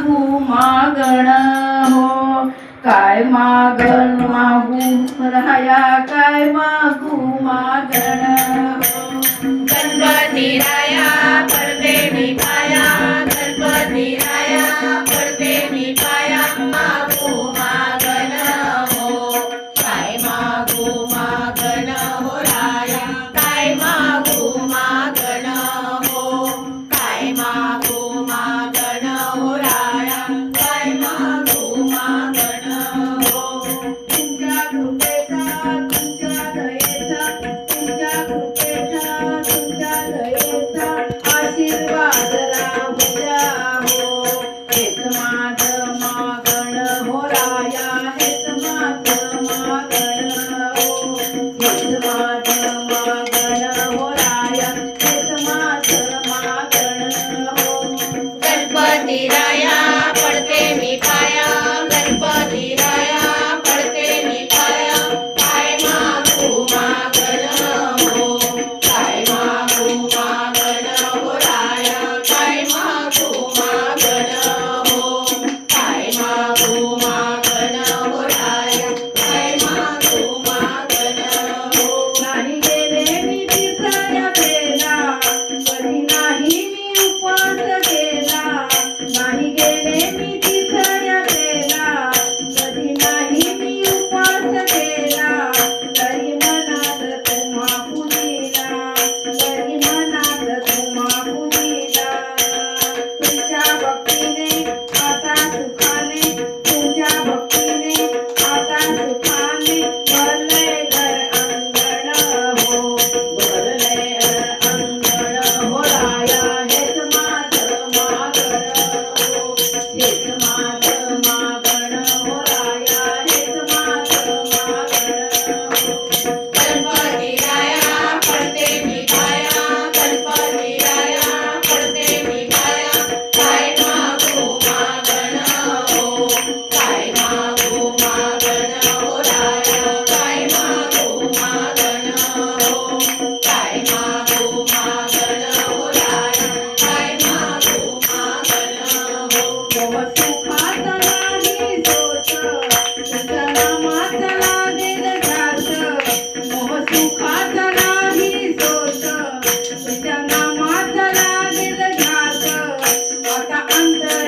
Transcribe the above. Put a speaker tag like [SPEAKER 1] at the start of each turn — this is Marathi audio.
[SPEAKER 1] मागू मागण हो, काय मागण मागू राया, काय मागू मागण हो.
[SPEAKER 2] गणपती राया पडते मी पाया, गणपती राया पडते मी पाया, मागू मागण हो, काय मागू मागण हो राया, काय मागू मागण हो, काय मागू मागण हो राया, काय मागू मागण हो.
[SPEAKER 1] तुमच्या कृपेचा, तुमच्या दयेचा, तुमच्या कृपेचा, तुमच्या दयेचा आशीर्वाद राहू द्या हो. हेच माझं मागण हो राया, हेच माझं मागण हो, हेच माझं मागण हो राया, हेच माझं मागण हो.
[SPEAKER 2] गणपती राया पडते मी पाया, गणपती राया पडते मी पाया, काय मागू मागण हो, काय मागू मागण हो राया, काय मागू मागण हो, काय मागू मागण हो राया, काय मागू मागण हो.
[SPEAKER 1] नाही गेले मी तीर्थाया पेला, कधी नाही मी उपवास केला. नाही गेले मी तीर्थाया पेला, कधी नाही मी उपवास केला. तरी मनात तुम्हा पुजीला, तरी मनात तुम्हा पुजीला. तुझ्या भक्तीने आता सुखाने, तुझ्या भक्तीने आता सुखाने भरले घर अंगण हो, भरले अंगण हो राया, हेच माझं मागण हो, हेच माझं मागण हो राया, हेच माझं मागण हो.
[SPEAKER 2] गणपती राया पडते मी पाया, गणपती राया पडते मी पाया, काय मागू मागण हो, काय मागू मागण हो राया, काय मागू मागण हो, काय मागू मागण हो राया, काय मागू मागण हो.
[SPEAKER 1] मोह सुखाचा नाही दोष, तुझ्या नामात लागेल ध्यास. मोह सुखाचा नाही दोष, तुझ्या नामात लागेल ध्यास. आता अंतर